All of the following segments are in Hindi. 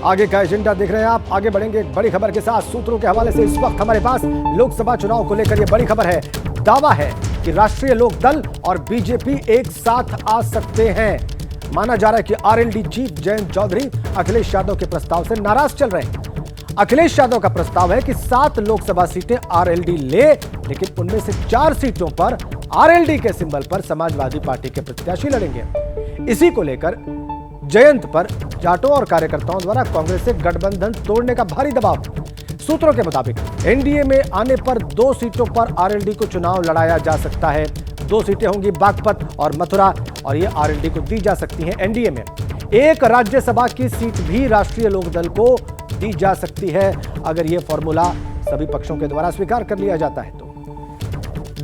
आगे का एजेंडा देख रहे हैं आप। आगे बढ़ेंगे एक बड़ी खबर के साथ। सूत्रों के हवाले से इस वक्त हमारे पास लोकसभा चुनाव को लेकर यह बड़ी खबर है। दावा है कि राष्ट्रीय लोक दल और बीजेपी एक साथ आ सकते हैं। माना जा रहा है कि आरएलडी चीफ जयंत चौधरी अखिलेश यादव के प्रस्ताव से नाराज चल रहे हैं। अखिलेश यादव का प्रस्ताव है कि 7 लोकसभा सीटें आरएलडी ले, लेकिन उनमें से 4 सीटों पर आरएलडी के सिंबल पर समाजवादी पार्टी के प्रत्याशी लड़ेंगे। इसी को लेकर जयंत पर जाटों और कार्यकर्ताओं द्वारा कांग्रेस से गठबंधन तोड़ने का भारी दबाव। सूत्रों के मुताबिक एनडीए में आने पर 2 सीटों पर आरएलडी को चुनाव लड़ाया जा सकता है। 2 सीटें होंगी बागपत और मथुरा, और ये आरएलडी को दी जा सकती हैं एनडीए में। एक राज्यसभा की सीट भी राष्ट्रीय लोकदल को दी जा सकती है, अगर यह फॉर्मूला सभी पक्षों के द्वारा स्वीकार कर लिया जाता है तो।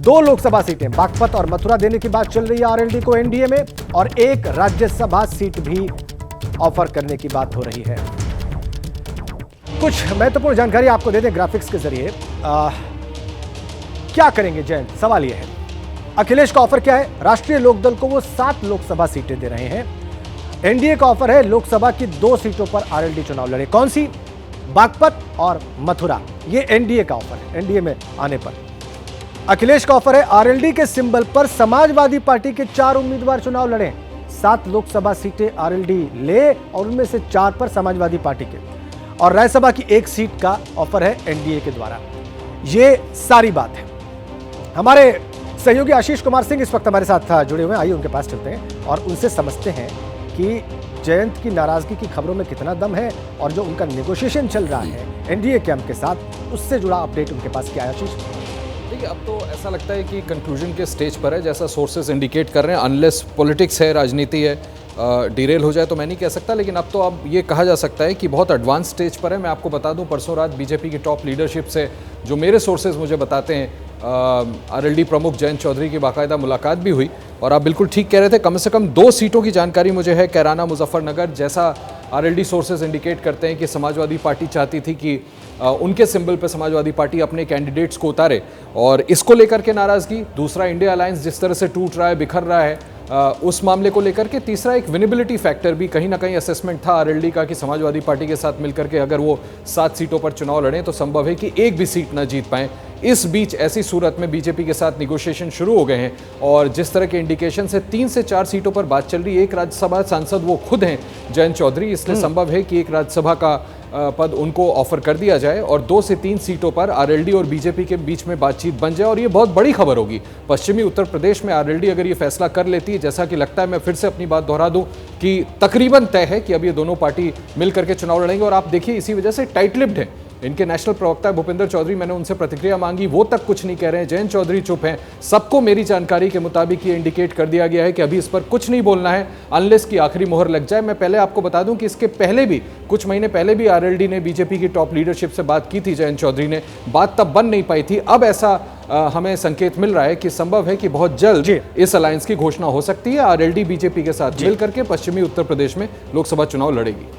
2 लोकसभा सीटें बागपत और मथुरा देने की बात चल रही है आरएलडी को एनडीए में, और एक राज्यसभा सीट भी ऑफर करने की बात हो रही है। कुछ महत्वपूर्ण जानकारी आपको दे दें ग्राफिक्स के जरिए। क्या करेंगे जयंत, सवाल यह है। अखिलेश का ऑफर क्या है? राष्ट्रीय लोकदल को वो 7 लोकसभा सीटें दे रहे हैं। एनडीए का ऑफर है लोकसभा की 2 सीटों पर आरएलडी चुनाव लड़े। कौन सी? बागपत और मथुरा। ये एनडीए का ऑफर है। एनडीए में आने पर अखिलेश का ऑफर है आरएलडी के सिंबल पर समाजवादी पार्टी के 4 उम्मीदवार चुनाव लड़ें। 7 लोकसभा सीटें आरएलडी ले और उनमें से 4 पर समाजवादी पार्टी के, और राज्यसभा की 1 सीट का ऑफर है एनडीए के द्वारा। ये सारी बात है। हमारे सहयोगी आशीष कुमार सिंह इस वक्त हमारे साथ जुड़े हुए हैं। आइए उनके पास चलते हैं और उनसे समझते हैं कि जयंत की नाराजगी की खबरों में कितना दम है, और जो उनका नेगोशिएशन चल रहा है एनडीए कैंप के साथ, उससे जुड़ा अपडेट उनके पास क्या है आशीष? देखिए, अब तो ऐसा लगता है कि कंक्लूजन के स्टेज पर है, जैसा सोर्सेज इंडिकेट कर रहे हैं। अनलेस पॉलिटिक्स है, राजनीति है, डिरेल हो जाए तो मैं नहीं कह सकता, लेकिन अब तो अब ये कहा जा सकता है कि बहुत एडवांस स्टेज पर है। मैं आपको बता दूं, परसों रात बीजेपी की टॉप लीडरशिप से जो मेरे सोर्सेज मुझे बताते हैं, आरएलडी प्रमुख जयंत चौधरी की बाकायदा मुलाकात भी हुई, और आप बिल्कुल ठीक कह रहे थे। कम से कम 2 सीटों की जानकारी मुझे है, कैराना, मुजफ्फरनगर। जैसा आरएलडी सोर्सेज इंडिकेट करते हैं कि समाजवादी पार्टी चाहती थी कि उनके सिंबल पर समाजवादी पार्टी अपने कैंडिडेट्स को उतारे, और इसको लेकर के नाराजगी। दूसरा, इंडिया अलायंस जिस तरह से टूट रहा है, बिखर रहा है, उस मामले को लेकर के। तीसरा, एक विनेबिलिटी फैक्टर भी कहीं ना कहीं असेसमेंट था आरएलडी का कि समाजवादी पार्टी के साथ मिलकर के अगर वो 7 सीटों पर चुनाव लड़ें तो संभव है कि एक भी सीट ना जीत पाएं। इस बीच ऐसी सूरत में बीजेपी के साथ निगोशिएशन शुरू हो गए हैं, और जिस तरह के इंडिकेशन से 3 से 4 सीटों पर बात चल रही है। एक राज्यसभा सांसद वो खुद हैं जयंत चौधरी, इसलिए संभव है कि एक राज्यसभा का पद उनको ऑफर कर दिया जाए, और 2 से 3 सीटों पर आरएलडी और बीजेपी के बीच में बातचीत बन जाए, और ये बहुत बड़ी खबर होगी। पश्चिमी उत्तर प्रदेश में आरएलडी अगर ये फैसला कर लेती है, जैसा कि लगता है, मैं फिर से अपनी बात दोहरा दूं कि तकरीबन तय है कि अब ये दोनों पार्टी मिलकर के चुनाव लड़ेंगे। और आप देखिए, इसी वजह से टाइट लिप्ड है इनके नेशनल प्रवक्ता भूपेंद्र चौधरी। मैंने उनसे प्रतिक्रिया मांगी, वो तक कुछ नहीं कह रहे हैं। जयंत चौधरी चुप हैं। सबको मेरी जानकारी के मुताबिक ये इंडिकेट कर दिया गया है कि अभी इस पर कुछ नहीं बोलना है अनलेस की आखिरी मोहर लग जाए। मैं पहले आपको बता दूं कि इसके पहले भी, कुछ महीने पहले भी आरएलडी ने बीजेपी की टॉप लीडरशिप से बात की थी जयंत चौधरी ने। बात तब बन नहीं पाई थी। अब ऐसा हमें संकेत मिल रहा है कि संभव है कि बहुत जल्द इस अलायंस की घोषणा हो सकती है। आरएलडी बीजेपी के साथ मिलकर के पश्चिमी उत्तर प्रदेश में लोकसभा चुनाव लड़ेगी।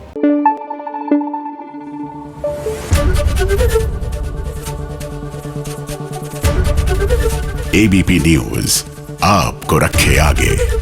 एबीपी न्यूज आपको रखे आगे।